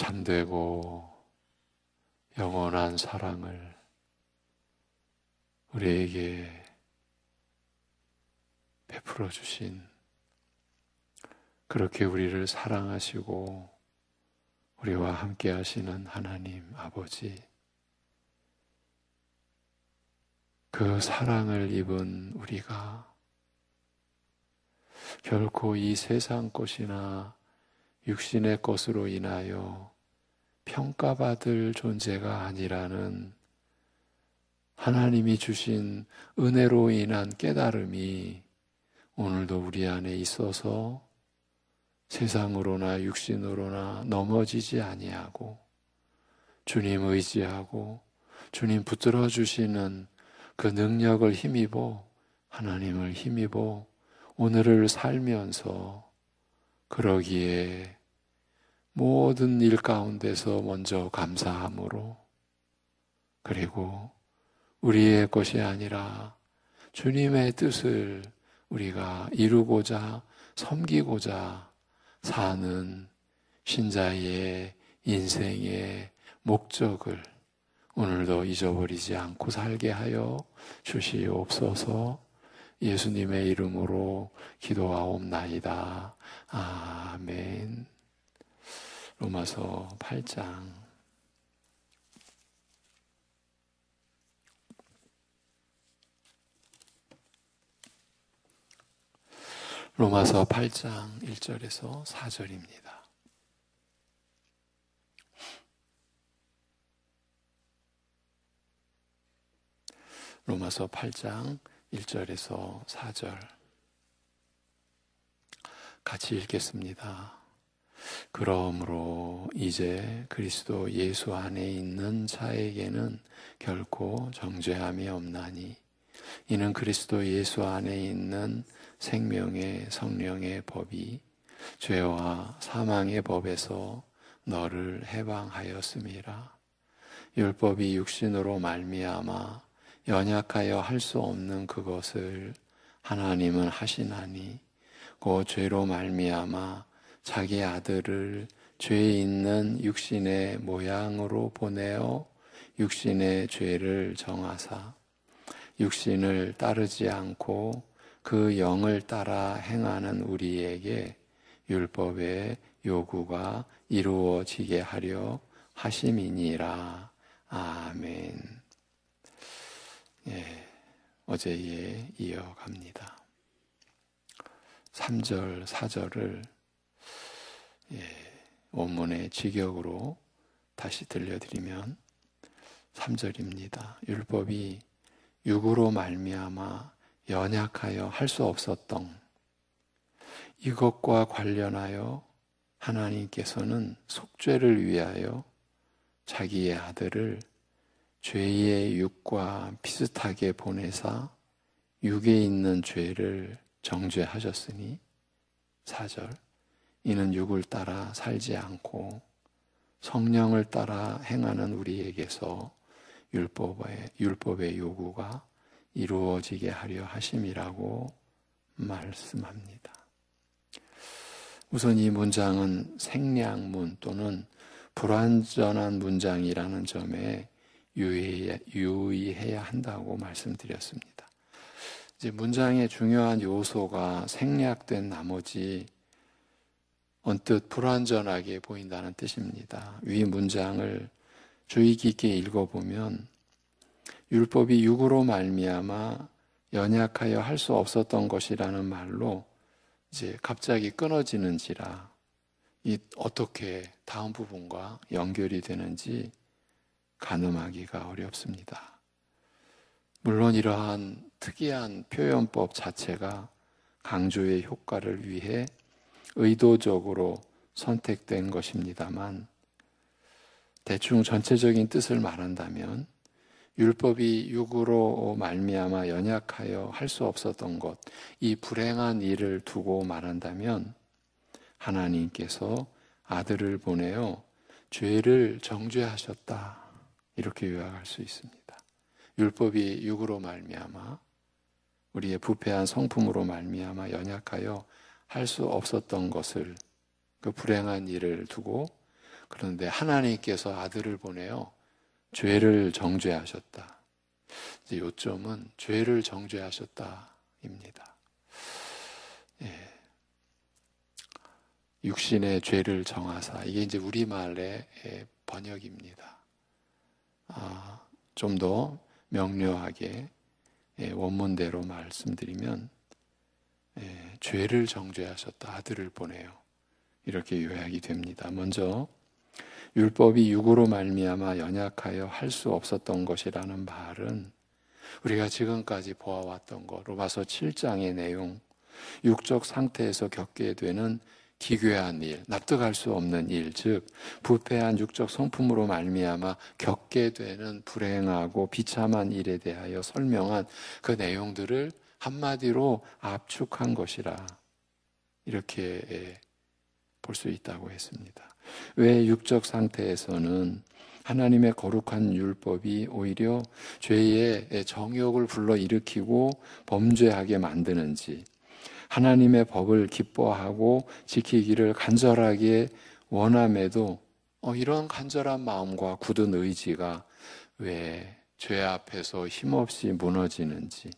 참되고 영원한 사랑을 우리에게 베풀어 주신, 그렇게 우리를 사랑하시고 우리와 함께 하시는 하나님 아버지, 그 사랑을 입은 우리가 결코 이 세상 것이나 육신의 것으로 인하여 평가받을 존재가 아니라는 하나님이 주신 은혜로 인한 깨달음이 오늘도 우리 안에 있어서 세상으로나 육신으로나 넘어지지 아니하고 주님 의지하고 주님 붙들어 주시는 그 능력을 힘입어, 하나님을 힘입어 오늘을 살면서, 그러기에 모든 일 가운데서 먼저 감사함으로, 그리고 우리의 것이 아니라 주님의 뜻을 우리가 이루고자 섬기고자 사는 신자의 인생의 목적을 오늘도 잊어버리지 않고 살게 하여 주시옵소서. 예수님의 이름으로 기도하옵나이다. 아멘. 로마서 8장. 로마서 8장 1절에서 4절입니다. 로마서 8장 1절에서 4절 같이 읽겠습니다. 그러므로 이제 그리스도 예수 안에 있는 자에게는 결코 정죄함이 없나니, 이는 그리스도 예수 안에 있는 생명의 성령의 법이 죄와 사망의 법에서 너를 해방하였음이라. 율법이 육신으로 말미암아 연약하여 할 수 없는 그것을 하나님은 하시나니, 그 죄로 말미암아 자기 아들을 죄 있는 육신의 모양으로 보내어 육신의 죄를 정하사 육신을 따르지 않고 그 영을 따라 행하는 우리에게 율법의 요구가 이루어지게 하려 하심이니라. 아멘. 어제에 이어갑니다. 3절, 4절을 원문의 직역으로 다시 들려드리면 3절입니다. 율법이 육으로 말미암아 연약하여 할 수 없었던 이것과 관련하여 하나님께서는 속죄를 위하여 자기의 아들을 죄의 육과 비슷하게 보내사 육에 있는 죄를 정죄하셨으니, 4절, 이는 육을 따라 살지 않고 성령을 따라 행하는 우리에게서 율법의 요구가 이루어지게 하려 하심이라고 말씀합니다. 우선 이 문장은 생략문 또는 불완전한 문장이라는 점에 유의해야 한다고 말씀드렸습니다. 이제 문장의 중요한 요소가 생략된 나머지 언뜻 불완전하게 보인다는 뜻입니다. 위 문장을 주의 깊게 읽어보면 율법이 육으로 말미암아 연약하여 할 수 없었던 것이라는 말로 이제 갑자기 끊어지는지라 이 어떻게 다음 부분과 연결이 되는지 가늠하기가 어렵습니다. 물론 이러한 특이한 표현법 자체가 강조의 효과를 위해 의도적으로 선택된 것입니다만, 대충 전체적인 뜻을 말한다면 율법이 육으로 말미암아 연약하여 할 수 없었던 것, 이 불행한 일을 두고 말한다면 하나님께서 아들을 보내어 죄를 정죄하셨다, 이렇게 요약할 수 있습니다. 율법이 육으로 말미암아 우리의 부패한 성품으로 말미암아 연약하여 할 수 없었던 것을, 그 불행한 일을 두고 그런데 하나님께서 아들을 보내어 죄를 정죄하셨다. 이제 요점은 죄를 정죄하셨다입니다. 예. 육신의 죄를 정하사, 이게 이제 우리말의 번역입니다. 좀 더 명료하게 원문대로 말씀드리면 죄를 정죄하셨다. 아들을 보내요. 이렇게 요약이 됩니다. 먼저 율법이 육으로 말미암아 연약하여 할 수 없었던 것이라는 말은 우리가 지금까지 보아왔던 것, 로마서 7장의 내용, 육적 상태에서 겪게 되는 기괴한 일, 납득할 수 없는 일, 즉 부패한 육적 성품으로 말미암아 겪게 되는 불행하고 비참한 일에 대하여 설명한 그 내용들을 한마디로 압축한 것이라, 이렇게 볼 수 있다고 했습니다. 왜 육적 상태에서는 하나님의 거룩한 율법이 오히려 죄의 정욕을 불러일으키고 범죄하게 만드는지, 하나님의 법을 기뻐하고 지키기를 간절하게 원함에도 이런 간절한 마음과 굳은 의지가 왜 죄 앞에서 힘없이 무너지는지,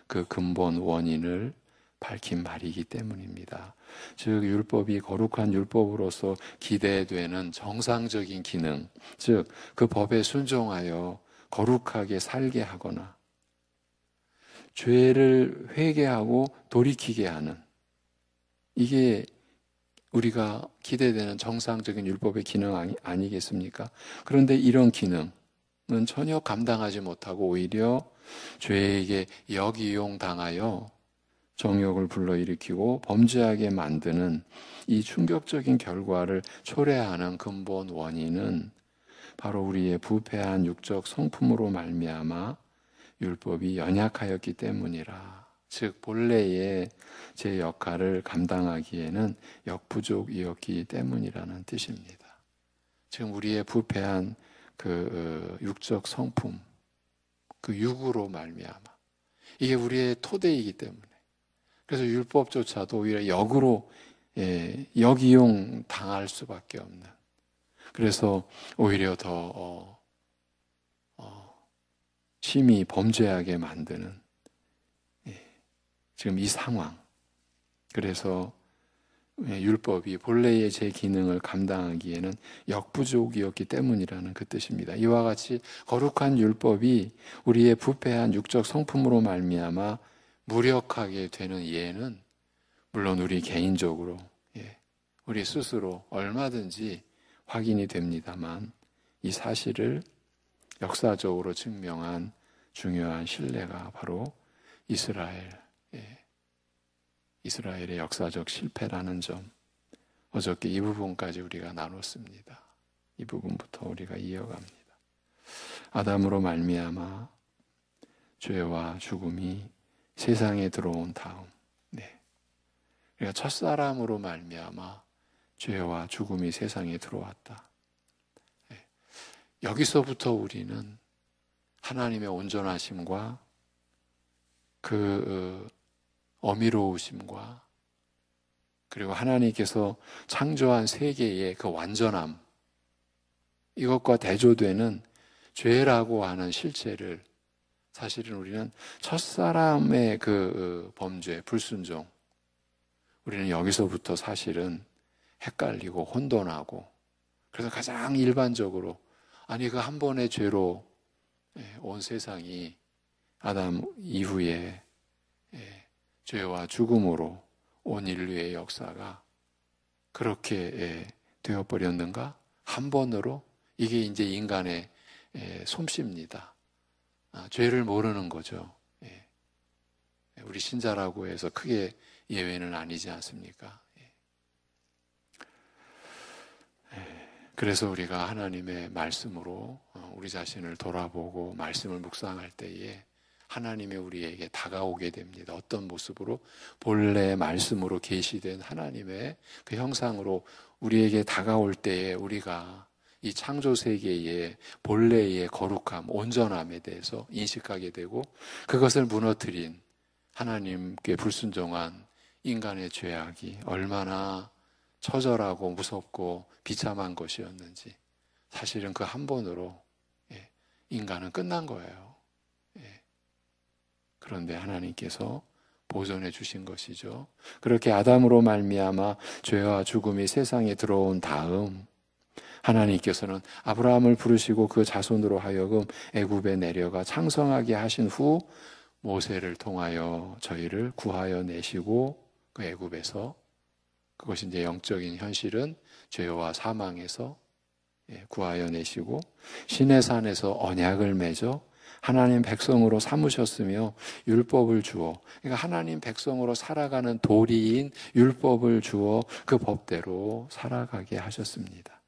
그 근본 원인을 밝힌 말이기 때문입니다. 즉 율법이 거룩한 율법으로서 기대되는 정상적인 기능, 즉 그 법에 순종하여 거룩하게 살게 하거나 죄를 회개하고 돌이키게 하는, 이게 우리가 기대되는 정상적인 율법의 기능 아니겠습니까? 그런데 이런 기능은 전혀 감당하지 못하고 오히려 죄에게 역이용당하여 정욕을 불러일으키고 범죄하게 만드는 이 충격적인 결과를 초래하는 근본 원인은 바로 우리의 부패한 육적 성품으로 말미암아 율법이 연약하였기 때문이라. 즉 본래의 제 역할을 감당하기에는 역부족이었기 때문이라는 뜻입니다. 지금 우리의 부패한 그 육적 성품, 그 육으로 말미암아, 이게 우리의 토대이기 때문에, 그래서 율법조차도 오히려 역으로 역이용 당할 수밖에 없는, 그래서 오히려 더 심히 범죄하게 만드는 지금 이 상황. 그래서 율법이 본래의 제 기능을 감당하기에는 역부족이었기 때문이라는 그 뜻입니다. 이와 같이 거룩한 율법이 우리의 부패한 육적 성품으로 말미암아 무력하게 되는 예는 물론 우리 개인적으로, 우리 스스로 얼마든지 확인이 됩니다만, 이 사실을 역사적으로 증명한 중요한 신뢰가 바로 이스라엘의 역사적 실패라는 점, 어저께 이 부분까지 우리가 나눴습니다. 이 부분부터 우리가 이어갑니다. 아담으로 말미암아 죄와 죽음이 세상에 들어온 다음, 그러니까 첫사람으로 말미암아 죄와 죽음이 세상에 들어왔다. 여기서부터 우리는 하나님의 온전하심과 그 어미로우심과 그리고 하나님께서 창조한 세계의 그 완전함, 이것과 대조되는 죄라고 하는 실체를, 사실은 우리는 첫사람의 그 범죄, 불순종, 우리는 여기서부터 사실은 헷갈리고 혼돈하고, 그래서 가장 일반적으로 그 한 번의 죄로 온 세상이 아담 이후에 죄와 죽음으로 온 인류의 역사가 그렇게 되어버렸는가? 한 번으로? 이게 이제 인간의 솜씨입니다. 죄를 모르는 거죠. 우리 신자라고 해서 크게 예외는 아니지 않습니까? 그래서 우리가 하나님의 말씀으로 우리 자신을 돌아보고 말씀을 묵상할 때에 하나님이 우리에게 다가오게 됩니다. 어떤 모습으로? 본래 말씀으로 계시된 하나님의 그 형상으로 우리에게 다가올 때에 우리가 이 창조 세계의 본래의 거룩함, 온전함에 대해서 인식하게 되고, 그것을 무너뜨린 하나님께 불순종한 인간의 죄악이 얼마나 처절하고 무섭고 비참한 것이었는지 사실은 그 한 번으로 인간은 끝난 거예요. 그런데 하나님께서 보존해 주신 것이죠. 그렇게 아담으로 말미암아 죄와 죽음이 세상에 들어온 다음 하나님께서는 아브라함을 부르시고 그 자손으로 하여금 애굽에 내려가 창성하게 하신 후 모세를 통하여 저희를 구하여 내시고 그 애굽에서, 그것이 이제 영적인 현실은 죄와 사망에서 구하여 내시고 신의 산에서 언약을 맺어 하나님 백성으로 삼으셨으며 율법을 주어, 그러니까 하나님 백성으로 살아가는 도리인 율법을 주어 그 법대로 살아가게 하셨습니다.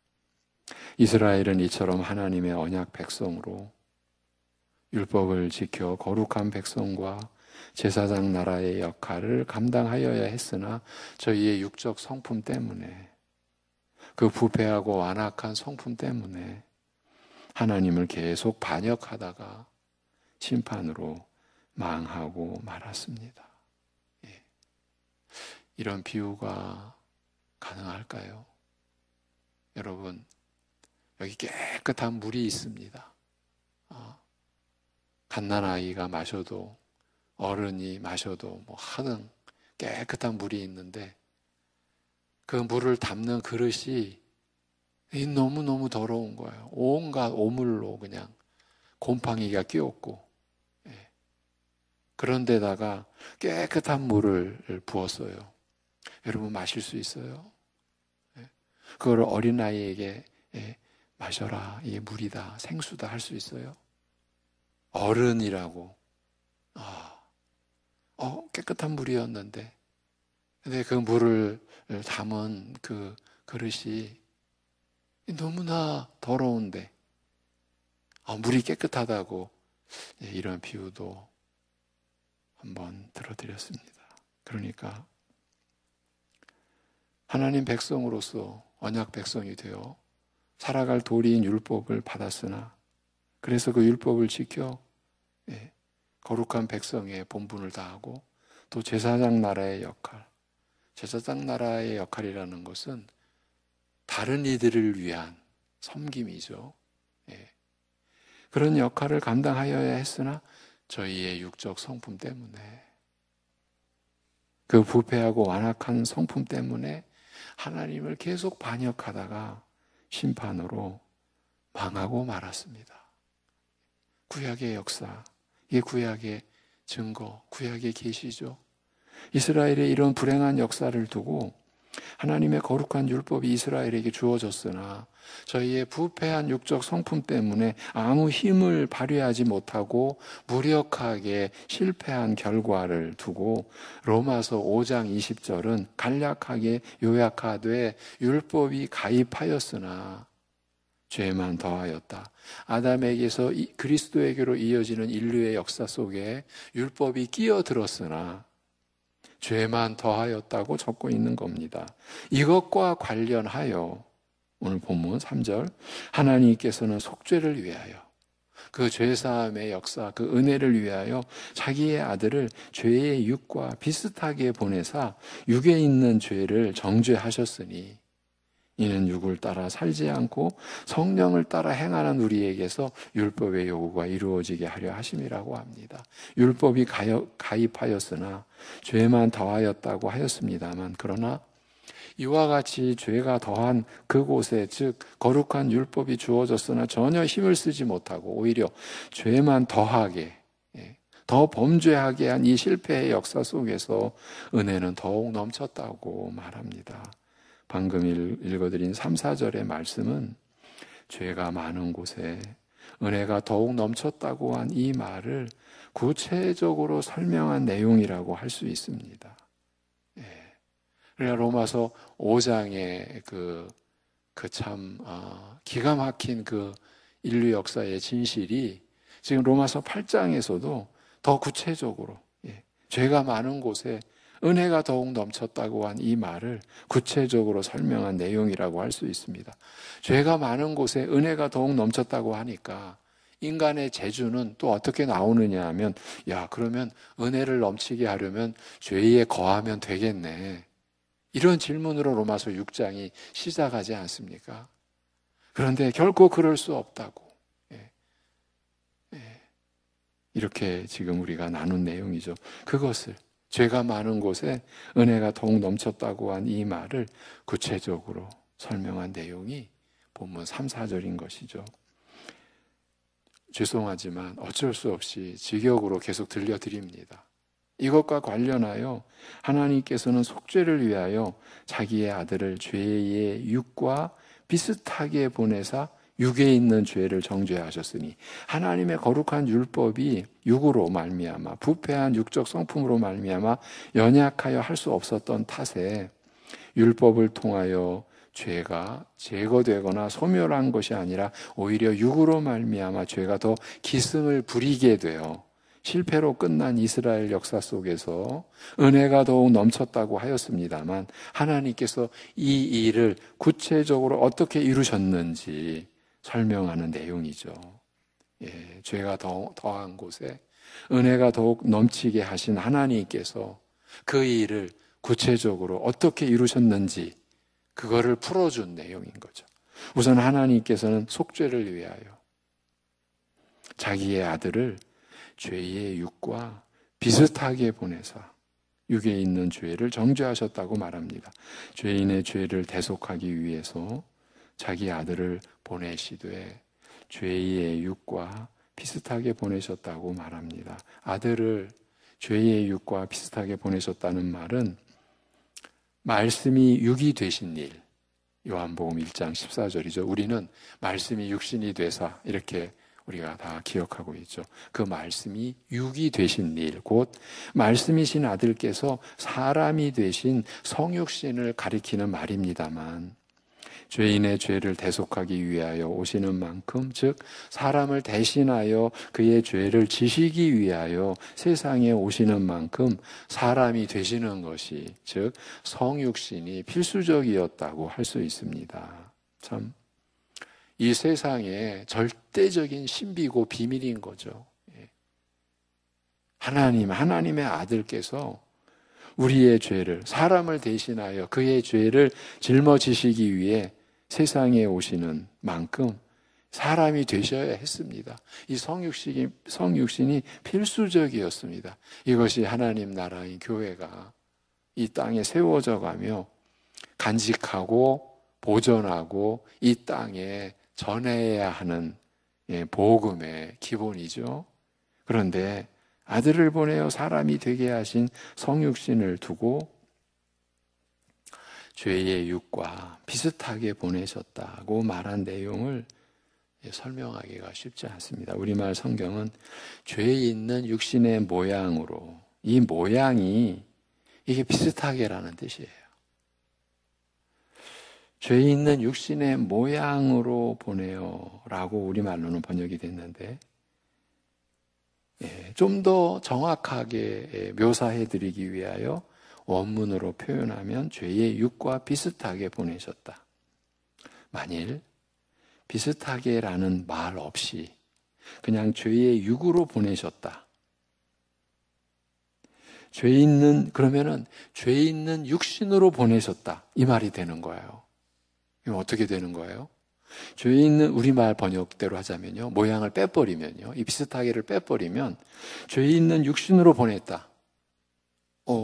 이스라엘은 이처럼 하나님의 언약 백성으로 율법을 지켜 거룩한 백성과 제사장 나라의 역할을 감당하여야 했으나 저희의 육적 성품 때문에, 그 부패하고 완악한 성품 때문에 하나님을 계속 반역하다가 심판으로 망하고 말았습니다. 이런 비유가 가능할까요? 여러분, 여기 깨끗한 물이 있습니다. 갓난아이가 마셔도, 어른이 마셔도 하등 깨끗한 물이 있는데 그 물을 담는 그릇이 너무너무 더러운 거예요. 온갖 오물로 그냥 곰팡이가 끼었고, 그런데다가 깨끗한 물을 부었어요. 여러분 마실 수 있어요? 그걸 어린아이에게 마셔라, 이게 물이다, 생수다 할 수 있어요? 어른이라고 깨끗한 물이었는데, 근데 그 물을 담은 그 그릇이 너무나 더러운데 물이 깨끗하다고, 이런 비유도 한번 들어드렸습니다. 그러니까 하나님 백성으로서 언약 백성이 되어 살아갈 도리인 율법을 받았으나, 그래서 그 율법을 지켜 거룩한 백성의 본분을 다하고 또 제사장 나라의 역할, 제사장 나라의 역할이라는 것은 다른 이들을 위한 섬김이죠. 그런 역할을 감당하여야 했으나 저희의 육적 성품 때문에, 그 부패하고 완악한 성품 때문에 하나님을 계속 반역하다가 심판으로 망하고 말았습니다. 구약의 역사, 이게 구약의 증거, 구약의 계시죠. 이스라엘의 이런 불행한 역사를 두고 하나님의 거룩한 율법이 이스라엘에게 주어졌으나 저희의 부패한 육적 성품 때문에 아무 힘을 발휘하지 못하고 무력하게 실패한 결과를 두고 로마서 5장 20절은 간략하게 요약하되 율법이 가입하였으나 죄만 더하였다. 아담에게서 그리스도에게로 이어지는 인류의 역사 속에 율법이 끼어들었으나 죄만 더하였다고 적고 있는 겁니다. 이것과 관련하여 오늘 본문 3절, 하나님께서는 속죄를 위하여, 그 죄사함의 역사, 그 은혜를 위하여 자기의 아들을 죄의 육과 비슷하게 보내사 육에 있는 죄를 정죄하셨으니 이는 육을 따라 살지 않고 성령을 따라 행하는 우리에게서 율법의 요구가 이루어지게 하려 하심이라고 합니다. 율법이 가입하였으나 죄만 더하였다고 하였습니다만, 그러나 이와 같이 죄가 더한 그곳에, 즉 거룩한 율법이 주어졌으나 전혀 힘을 쓰지 못하고 오히려 죄만 더하게, 더 범죄하게 한 이 실패의 역사 속에서 은혜는 더욱 넘쳤다고 말합니다. 방금 읽어드린 3, 4절의 말씀은 죄가 많은 곳에 은혜가 더욱 넘쳤다고 한 이 말을 구체적으로 설명한 내용이라고 할 수 있습니다. 그러니까 로마서 5장의 기가 막힌 그 인류 역사의 진실이 지금 로마서 8장에서도 더 구체적으로, 죄가 많은 곳에 은혜가 더욱 넘쳤다고 한 이 말을 구체적으로 설명한 내용이라고 할 수 있습니다. 죄가 많은 곳에 은혜가 더욱 넘쳤다고 하니까 인간의 재주는 또 어떻게 나오느냐 하면, 그러면 은혜를 넘치게 하려면 죄에 거하면 되겠네, 이런 질문으로 로마서 6장이 시작하지 않습니까? 그런데 결코 그럴 수 없다고. 이렇게 지금 우리가 나눈 내용이죠. 그것을 죄가 많은 곳에 은혜가 더욱 넘쳤다고 한 이 말을 구체적으로 설명한 내용이 본문 3, 4절인 것이죠. 죄송하지만 어쩔 수 없이 직역으로 계속 들려드립니다. 이것과 관련하여 하나님께서는 속죄를 위하여 자기의 아들을 죄의 육과 비슷하게 보내사 육에 있는 죄를 정죄하셨으니 하나님의 거룩한 율법이 육으로 말미암아 부패한 육적 성품으로 말미암아 연약하여 할 수 없었던 탓에 율법을 통하여 죄가 제거되거나 소멸한 것이 아니라 오히려 육으로 말미암아 죄가 더 기승을 부리게 되어 실패로 끝난 이스라엘 역사 속에서 은혜가 더욱 넘쳤다고 하였습니다만 하나님께서 이 일을 구체적으로 어떻게 이루셨는지 설명하는 내용이죠. 죄가 더한 곳에 은혜가 더욱 넘치게 하신 하나님께서 그 일을 구체적으로 어떻게 이루셨는지 그거를 풀어준 내용인 거죠. 우선 하나님께서는 속죄를 위하여 자기의 아들을 죄의 육과 비슷하게 보내사 육에 있는 죄를 정죄하셨다고 말합니다. 죄인의 죄를 대속하기 위해서 자기 아들을 보내시되 죄의 육과 비슷하게 보내셨다고 말합니다. 아들을 죄의 육과 비슷하게 보내셨다는 말은 말씀이 육이 되신 일, 요한복음 1장 14절이죠. 우리는 말씀이 육신이 되사 이렇게 우리가 다 기억하고 있죠. 그 말씀이 육이 되신 일, 곧 말씀이신 아들께서 사람이 되신 성육신을 가리키는 말입니다만 죄인의 죄를 대속하기 위하여 오시는 만큼, 즉 사람을 대신하여 그의 죄를 지시기 위하여 세상에 오시는 만큼 사람이 되시는 것이, 즉 성육신이 필수적이었다고 할 수 있습니다. 참, 이 세상의 절대적인 신비고 비밀인 거죠. 하나님의 아들께서 우리의 죄를, 사람을 대신하여 그의 죄를 짊어지시기 위해 세상에 오시는 만큼 사람이 되셔야 했습니다. 이 성육신이 필수적이었습니다. 이것이 하나님 나라인 교회가 이 땅에 세워져 가며 간직하고 보존하고 이 땅에 전해야 하는 복음의 기본이죠. 그런데 아들을 보내어 사람이 되게 하신 성육신을 두고 죄의 육과 비슷하게 보내셨다고 말한 내용을 설명하기가 쉽지 않습니다. 우리말 성경은 죄 있는 육신의 모양으로, 이 모양이 이게 비슷하게라는 뜻이에요. 죄 있는 육신의 모양으로 보내요 라고 우리말로는 번역이 됐는데 좀 더 정확하게 묘사해드리기 위하여 원문으로 표현하면 죄의 육과 비슷하게 보내셨다. 만일 비슷하게라는 말 없이 그냥 죄의 육으로 보내셨다. 그러면은 죄 있는 육신으로 보내셨다. 이 말이 되는 거예요. 이건 어떻게 되는 거예요? 죄 있는 우리말 번역대로 하자면요, 모양을 빼버리면요, 이 비슷하게를 빼버리면 죄 있는 육신으로 보냈다.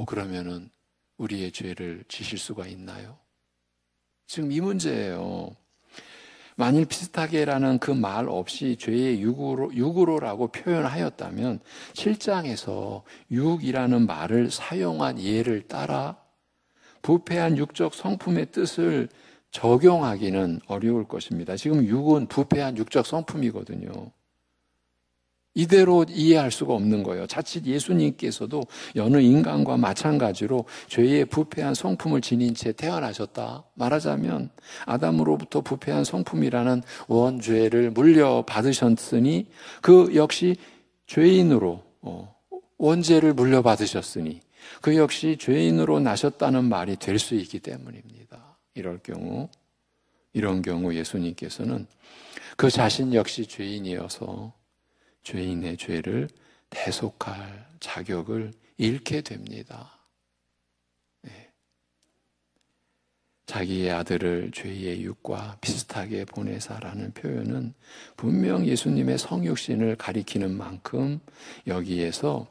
그러면은 우리의 죄를 지실 수가 있나요? 지금 이 문제예요. 만일 비슷하게라는 그 말 없이 죄의 육으로라고 표현하였다면 7장에서 육이라는 말을 사용한 예를 따라 부패한 육적 성품의 뜻을 적용하기는 어려울 것입니다. 지금 육은 부패한 육적 성품이거든요. 이대로 이해할 수가 없는 거예요. 자칫 예수님께서도 여느 인간과 마찬가지로 죄의 부패한 성품을 지닌 채 태어나셨다. 말하자면 아담으로부터 부패한 성품이라는 원죄를 물려받으셨으니 그 역시 죄인으로 원죄를 물려받으셨으니 그 역시 죄인으로 나셨다는 말이 될 수 있기 때문입니다. 이런 경우 예수님께서는 그 자신 역시 죄인이어서 죄인의 죄를 대속할 자격을 잃게 됩니다. 자기의 아들을 죄의 육과 비슷하게 보내사라는 표현은 분명 예수님의 성육신을 가리키는 만큼 여기에서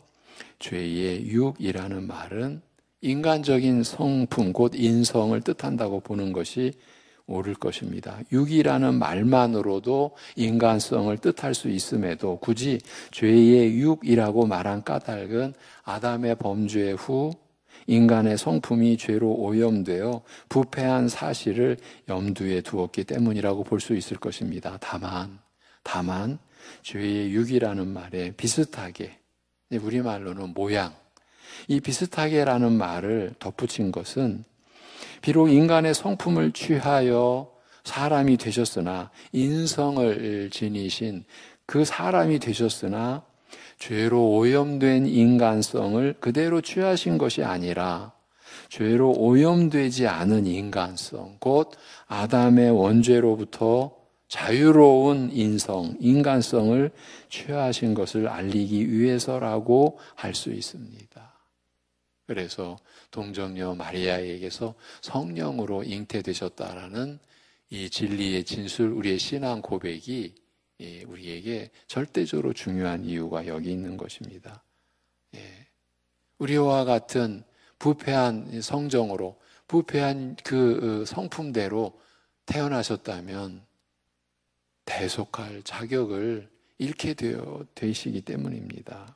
죄의 육이라는 말은 인간적인 성품, 곧 인성을 뜻한다고 보는 것이 옳을 것입니다. 육이라는 말만으로도 인간성을 뜻할 수 있음에도 굳이 죄의 육이라고 말한 까닭은 아담의 범죄 후 인간의 성품이 죄로 오염되어 부패한 사실을 염두에 두었기 때문이라고 볼 수 있을 것입니다. 다만 죄의 육이라는 말에 비슷하게, 우리말로는 모양, 이 비슷하게라는 말을 덧붙인 것은 비록 인간의 성품을 취하여 사람이 되셨으나, 인성을 지니신 그 사람이 되셨으나 죄로 오염된 인간성을 그대로 취하신 것이 아니라 죄로 오염되지 않은 인간성, 곧 아담의 원죄로부터 자유로운 인간성을 취하신 것을 알리기 위해서라고 할 수 있습니다. 그래서 동정녀 마리아에게서 성령으로 잉태되셨다라는 이 진리의 진술, 우리의 신앙 고백이 우리에게 절대적으로 중요한 이유가 여기 있는 것입니다. 우리와 같은 부패한 성정으로, 부패한 그 성품대로 태어나셨다면 대속할 자격을 잃게 되시기 때문입니다.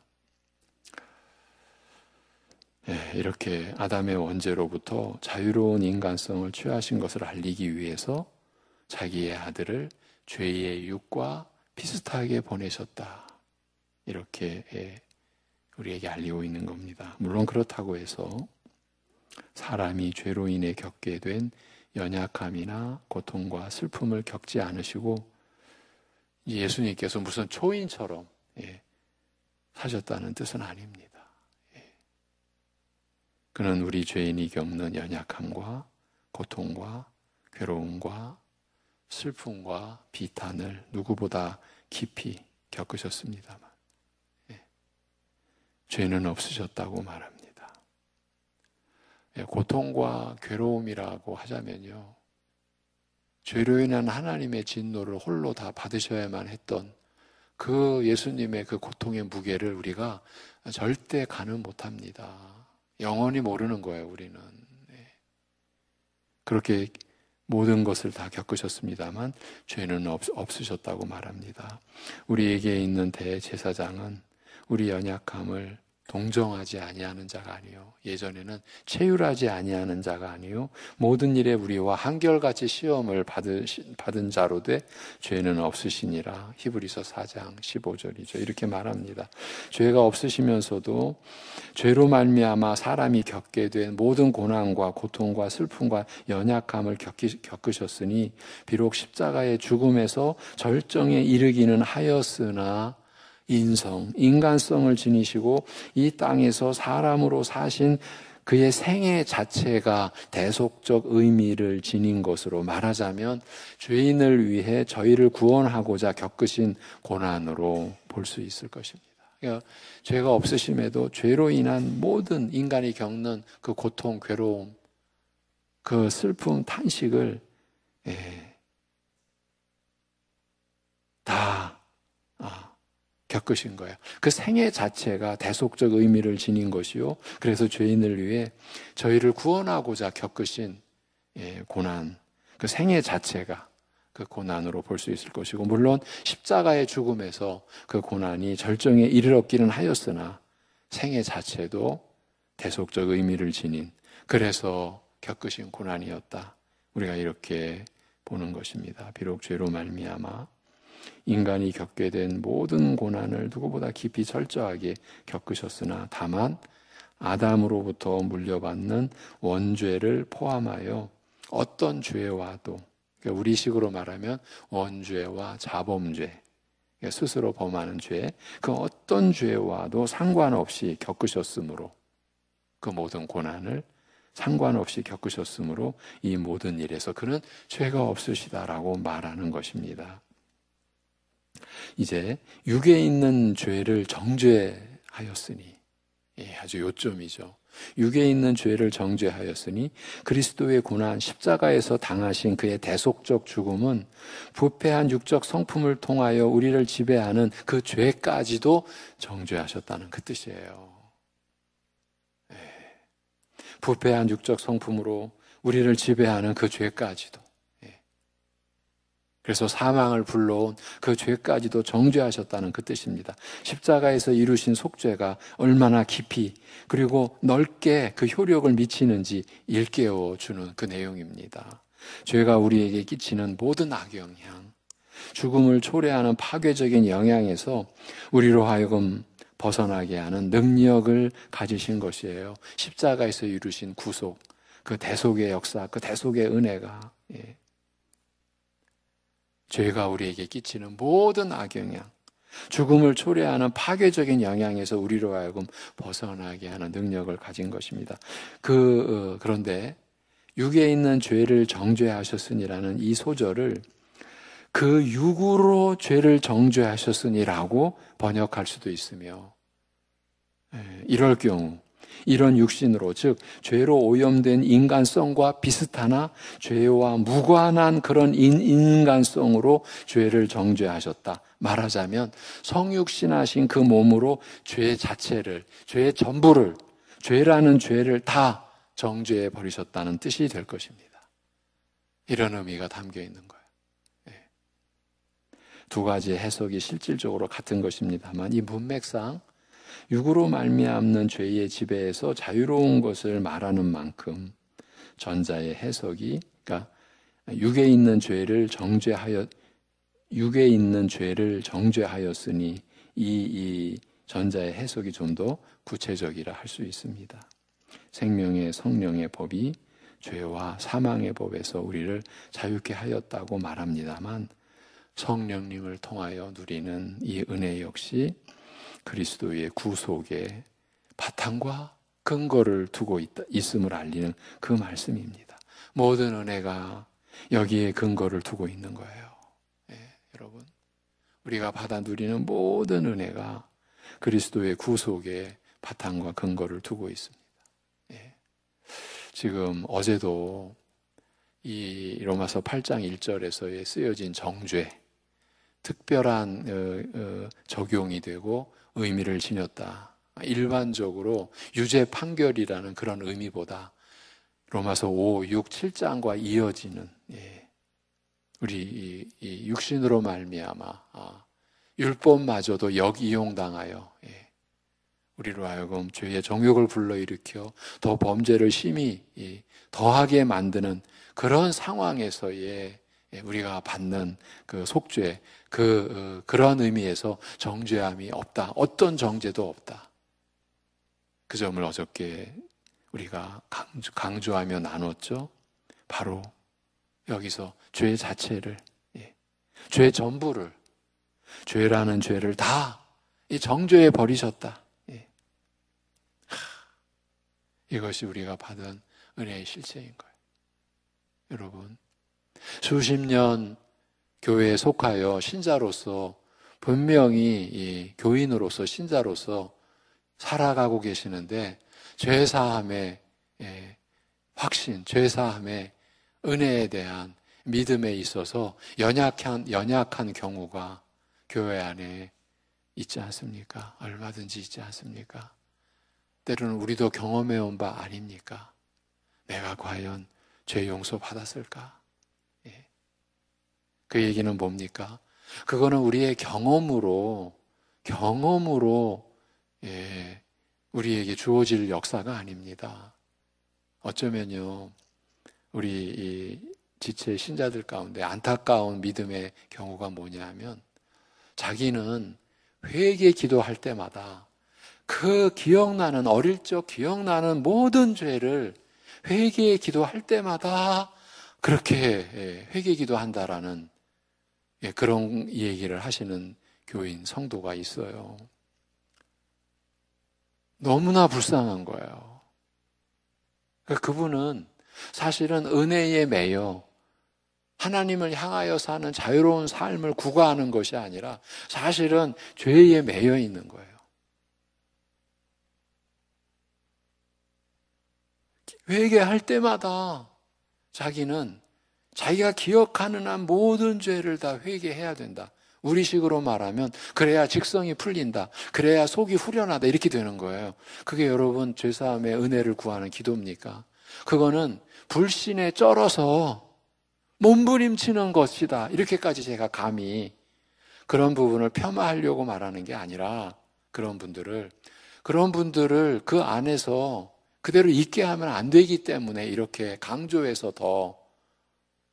이렇게 아담의 원죄로부터 자유로운 인간성을 취하신 것을 알리기 위해서 자기의 아들을 죄의 육과 비슷하게 보내셨다. 이렇게 우리에게 알리고 있는 겁니다. 물론 그렇다고 해서 사람이 죄로 인해 겪게 된 연약함이나 고통과 슬픔을 겪지 않으시고 예수님께서 무슨 초인처럼 사셨다는 뜻은 아닙니다. 그는 우리 죄인이 겪는 연약함과 고통과 괴로움과 슬픔과 비탄을 누구보다 깊이 겪으셨습니다만 죄는 없으셨다고 말합니다. 고통과 괴로움이라고 하자면요, 죄로 인한 하나님의 진노를 홀로 다 받으셔야만 했던 그 예수님의 그 고통의 무게를 우리가 절대 가늠 못합니다. 영원히 모르는 거예요, 우리는. 그렇게 모든 것을 다 겪으셨습니다만 죄는 없으셨다고 말합니다. 우리에게 있는 대제사장은 우리 연약함을 동정하지 아니하는 자가 아니요, 예전에는 체휼하지 아니하는 자가 아니요, 모든 일에 우리와 한결같이 시험을 받은 자로 돼 죄는 없으시니라. 히브리서 4장 15절이죠. 이렇게 말합니다. 죄가 없으시면서도 죄로 말미암아 사람이 겪게 된 모든 고난과 고통과 슬픔과 연약함을 겪으셨으니 비록 십자가의 죽음에서 절정에 이르기는 하였으나 인간성을 지니시고 이 땅에서 사람으로 사신 그의 생애 자체가 대속적 의미를 지닌 것으로 말하자면 죄인을 위해 저희를 구원하고자 겪으신 고난으로 볼 수 있을 것입니다. 그러니까 죄가 없으심에도 죄로 인한 모든 인간이 겪는 그 고통, 괴로움, 그 슬픔, 탄식을 다 겪으신 거예요. 그 생애 자체가 대속적 의미를 지닌 것이요, 그래서 죄인을 위해 저희를 구원하고자 겪으신 고난, 그 생애 자체가 그 고난으로 볼 수 있을 것이고, 물론 십자가의 죽음에서 그 고난이 절정에 이르렀기는 하였으나 생애 자체도 대속적 의미를 지닌, 그래서 겪으신 고난이었다. 우리가 이렇게 보는 것입니다. 비록 죄로 말미암아 인간이 겪게 된 모든 고난을 누구보다 깊이 철저하게 겪으셨으나 다만 아담으로부터 물려받는 원죄를 포함하여 어떤 죄와도, 그러니까 우리식으로 말하면 원죄와 자범죄, 그러니까 스스로 범하는 죄, 그 어떤 죄와도 상관없이 겪으셨으므로, 그 모든 고난을 상관없이 겪으셨으므로 이 모든 일에서 그는 죄가 없으시다라고 말하는 것입니다. 이제 육에 있는 죄를 정죄하였으니, 아주 요점이죠. 육에 있는 죄를 정죄하였으니 그리스도의 고난 십자가에서 당하신 그의 대속적 죽음은 부패한 육적 성품을 통하여 우리를 지배하는 그 죄까지도 정죄하셨다는 그 뜻이에요. 부패한 육적 성품으로 우리를 지배하는 그 죄까지도, 그래서 사망을 불러온 그 죄까지도 정죄하셨다는 그 뜻입니다. 십자가에서 이루신 속죄가 얼마나 깊이 그리고 넓게 그 효력을 미치는지 일깨워 주는 그 내용입니다. 죄가 우리에게 끼치는 모든 악영향, 죽음을 초래하는 파괴적인 영향에서 우리로 하여금 벗어나게 하는 능력을 가지신 것이에요. 십자가에서 이루신 구속, 그 대속의 역사, 그 대속의 은혜가, 죄가 우리에게 끼치는 모든 악영향, 죽음을 초래하는 파괴적인 영향에서 우리로 하여금 벗어나게 하는 능력을 가진 것입니다. 그런데 육에 있는 죄를 정죄하셨으니라는 이 소절을 그 육으로 죄를 정죄하셨으니라고 번역할 수도 있으며, 이럴 경우 이런 육신으로, 즉 죄로 오염된 인간성과 비슷하나 죄와 무관한 그런 인간성으로 죄를 정죄하셨다. 말하자면 성육신하신 그 몸으로 죄 자체를, 죄의 전부를, 죄라는 죄를 다 정죄해 버리셨다는 뜻이 될 것입니다. 이런 의미가 담겨 있는 거예요. 두 가지 해석이 실질적으로 같은 것입니다만 이 문맥상 육으로 말미암는 죄의 지배에서 자유로운 것을 말하는 만큼 전자의 해석이, 그러니까 육에 있는 죄를 정죄하였으니 이 전자의 해석이 좀 더 구체적이라 할 수 있습니다. 생명의 성령의 법이 죄와 사망의 법에서 우리를 자유케 하였다고 말합니다만 성령님을 통하여 누리는 이 은혜 역시 그리스도의 구속의 바탕과 근거를 두고 있음을 알리는 그 말씀입니다. 모든 은혜가 여기에 근거를 두고 있는 거예요. 여러분, 우리가 받아 누리는 모든 은혜가 그리스도의 구속의 바탕과 근거를 두고 있습니다. 지금 어제도 이 로마서 8장 1절에서의 쓰여진 정죄, 특별한 적용이 되고 의미를 지녔다. 일반적으로 유죄 판결이라는 그런 의미보다 로마서 5, 6, 7장과 이어지는 우리 이 육신으로 말미암아 율법마저도 역이용당하여 우리로 하여금 죄의 정욕을 불러일으켜 더 범죄를 심히 더하게 만드는 그런 상황에서의 우리가 받는 그 속죄, 그런 의미에서 정죄함이 없다. 어떤 정죄도 없다. 그 점을 어저께 우리가 강조하며 나눴죠. 바로 여기서 죄 자체를, 죄 전부를, 죄라는 죄를 다 정죄해 버리셨다. 이것이 우리가 받은 은혜의 실체인 거예요. 여러분, 수십 년 교회에 속하여 신자로서 분명히 교인으로서 신자로서 살아가고 계시는데 죄사함의 확신, 죄사함의 은혜에 대한 믿음에 있어서 연약한 경우가 교회 안에 있지 않습니까? 얼마든지 있지 않습니까? 때로는 우리도 경험해온 바 아닙니까? 내가 과연 죄 용서 받았을까? 그 얘기는 뭡니까? 그거는 우리의 경험으로 우리에게 주어질 역사가 아닙니다. 어쩌면요, 우리 이 지체 신자들 가운데 안타까운 믿음의 경우가 뭐냐 하면 자기는 회개 기도할 때마다 그 어릴 적 기억나는 모든 죄를 회개 기도할 때마다 그렇게 회개 기도한다라는 그런 얘기를 하시는 교인, 성도가 있어요. 너무나 불쌍한 거예요. 그분은 사실은 은혜에 매여 하나님을 향하여 사는 자유로운 삶을 구가하는 것이 아니라 사실은 죄에 매여 있는 거예요. 회개할 때마다 자기는 자기가 기억하는 한 모든 죄를 다 회개해야 된다. 우리식으로 말하면 그래야 직성이 풀린다. 그래야 속이 후련하다. 이렇게 되는 거예요. 그게 여러분 죄사함의 은혜를 구하는 기도입니까? 그거는 불신에 쩔어서 몸부림치는 것이다. 이렇게까지 제가 감히 그런 부분을 폄하하려고 말하는 게 아니라 그런 분들을 그 안에서 그대로 있게 하면 안 되기 때문에 이렇게 강조해서 더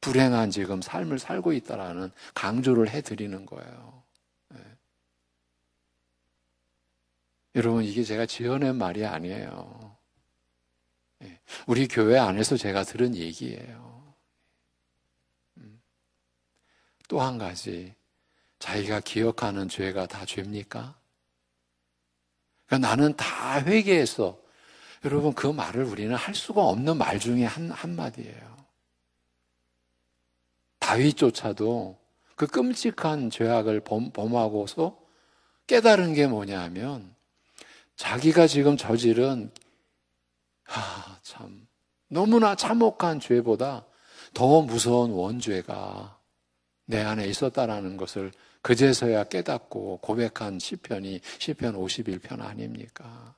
불행한 지금 삶을 살고 있다라는 강조를 해드리는 거예요. 네. 여러분, 이게 제가 지어낸 말이 아니에요. 네. 우리 교회 안에서 제가 들은 얘기예요. 또 한 가지, 자기가 기억하는 죄가 다 죄입니까? 그러니까 나는 다 회개했어. 여러분, 그 말을 우리는 할 수가 없는 말 중에 한마디예요. 다윗조차도 그 끔찍한 죄악을 범하고서 깨달은 게 뭐냐 하면 자기가 지금 저지른 참 너무나 참혹한 죄보다 더 무서운 원죄가 내 안에 있었다라는 것을 그제서야 깨닫고 고백한 시편이 시편 51편 아닙니까?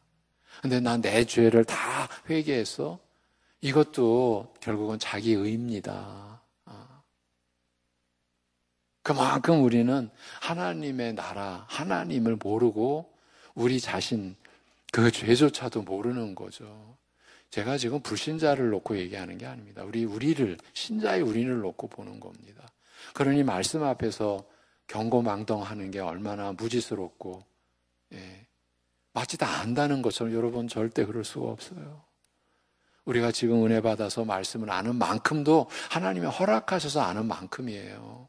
근데 난 내 죄를 다 회개했어? 이것도 결국은 자기 의입니다. 그만큼 우리는 하나님의 나라, 하나님을 모르고 우리 자신 그 죄조차도 모르는 거죠. 제가 지금 불신자를 놓고 얘기하는 게 아닙니다. 우리를 신자의 우리를 놓고 보는 겁니다. 그러니 말씀 앞에서 경고망동하는 게 얼마나 무지스럽고 마치 다 안다는 것처럼 여러분 절대 그럴 수가 없어요. 우리가 지금 은혜 받아서 말씀을 아는 만큼도 하나님이 허락하셔서 아는 만큼이에요.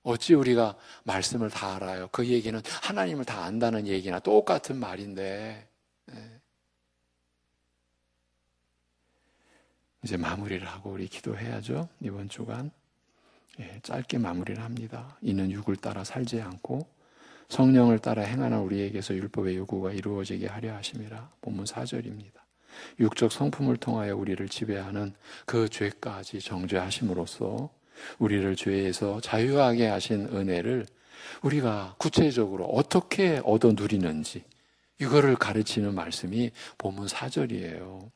어찌 우리가 말씀을 다 알아요? 그 얘기는 하나님을 다 안다는 얘기나 똑같은 말인데 이제 마무리를 하고 우리 기도해야죠. 이번 주간 짧게 마무리를 합니다. 이는 육을 따라 살지 않고 성령을 따라 행하는 우리에게서 율법의 요구가 이루어지게 하려 하심이라. 본문 4절입니다. 육적 성품을 통하여 우리를 지배하는 그 죄까지 정죄하심으로써 우리를 죄에서 자유하게 하신 은혜를 우리가 구체적으로 어떻게 얻어 누리는지 이거를 가르치는 말씀이 본문 4절이에요.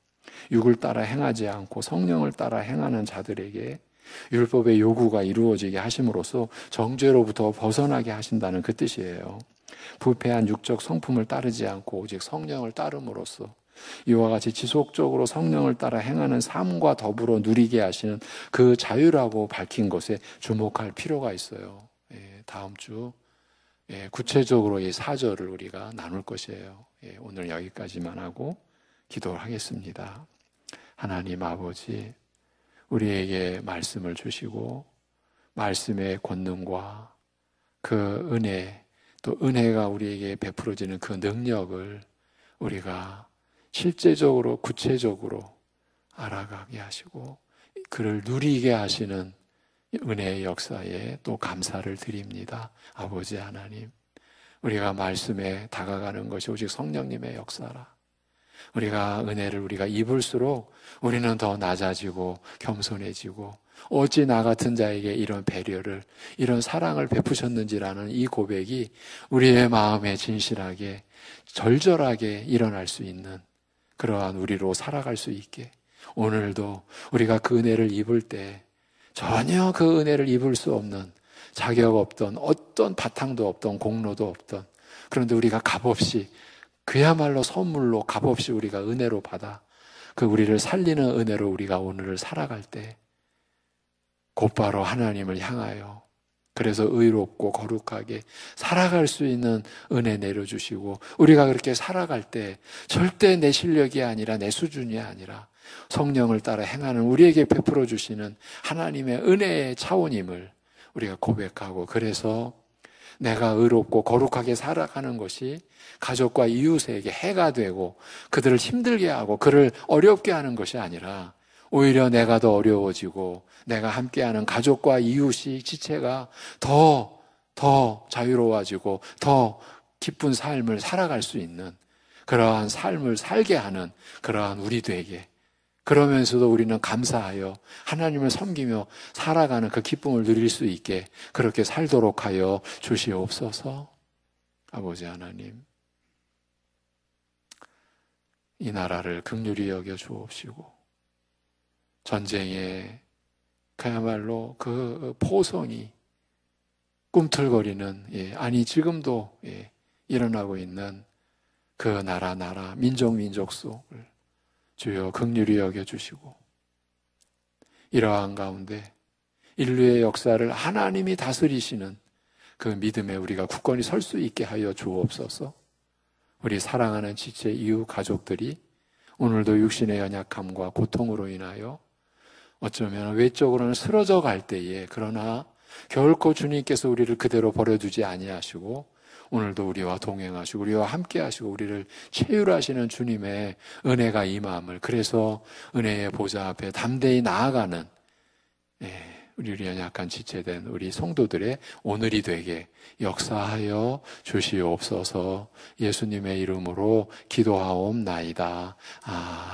육을 따라 행하지 않고 성령을 따라 행하는 자들에게 율법의 요구가 이루어지게 하심으로써 정죄로부터 벗어나게 하신다는 그 뜻이에요. 부패한 육적 성품을 따르지 않고 오직 성령을 따름으로써 이와 같이 지속적으로 성령을 따라 행하는 삶과 더불어 누리게 하시는 그 자유라고 밝힌 것에 주목할 필요가 있어요. 다음 주 구체적으로 이 4절을 우리가 나눌 것이에요. 오늘 여기까지만 하고 기도를 하겠습니다. 하나님 아버지, 우리에게 말씀을 주시고 말씀의 권능과 그 은혜, 또 은혜가 우리에게 베풀어지는 그 능력을 우리가 실제적으로 구체적으로 알아가게 하시고 그를 누리게 하시는 은혜의 역사에 또 감사를 드립니다. 아버지 하나님, 우리가 말씀에 다가가는 것이 오직 성령님의 역사라. 우리가 은혜를 우리가 입을수록 우리는 더 낮아지고 겸손해지고 어찌 나 같은 자에게 이런 배려를, 이런 사랑을 베푸셨는지라는 이 고백이 우리의 마음에 진실하게 절절하게 일어날 수 있는 그러한 우리로 살아갈 수 있게 오늘도 우리가 그 은혜를 입을 때 전혀 그 은혜를 입을 수 없는 자격 없던 어떤 바탕도 없던 공로도 없던 그런데 우리가 값없이 그야말로 선물로 값없이 우리가 은혜로 받아 그 우리를 살리는 은혜로 우리가 오늘을 살아갈 때 곧바로 하나님을 향하여 그래서 의롭고 거룩하게 살아갈 수 있는 은혜 내려주시고 우리가 그렇게 살아갈 때 절대 내 실력이 아니라 내 수준이 아니라 성령을 따라 행하는 우리에게 베풀어 주시는 하나님의 은혜의 차원임을 우리가 고백하고 그래서 내가 의롭고 거룩하게 살아가는 것이 가족과 이웃에게 해가 되고 그들을 힘들게 하고 그를 어렵게 하는 것이 아니라 오히려 내가 더 어려워지고 내가 함께하는 가족과 이웃이 지체가 더 자유로워지고 더 기쁜 삶을 살아갈 수 있는 그러한 삶을 살게 하는 그러한 우리 되게, 그러면서도 우리는 감사하여 하나님을 섬기며 살아가는 그 기쁨을 누릴 수 있게 그렇게 살도록 하여 주시옵소서. 아버지 하나님, 이 나라를 긍휼히 여겨 주옵시고 전쟁에 그야말로 그 포성이 꿈틀거리는, 아니 지금도 일어나고 있는 그 나라 민족 속을 주여 긍휼히 여겨주시고 이러한 가운데 인류의 역사를 하나님이 다스리시는 그 믿음에 우리가 굳건히 설 수 있게 하여 주옵소서. 우리 사랑하는 지체 이웃 가족들이 오늘도 육신의 연약함과 고통으로 인하여 어쩌면 외적으로는 쓰러져 갈 때에, 그러나 결코 주님께서 우리를 그대로 버려두지 아니하시고 오늘도 우리와 동행하시고 우리와 함께하시고 우리를 체휼하시는 주님의 은혜가 임함을, 그래서 은혜의 보좌 앞에 담대히 나아가는 우리 연약한 지체된 우리 성도들의 오늘이 되게 역사하여 주시옵소서. 예수님의 이름으로 기도하옵나이다. 아멘.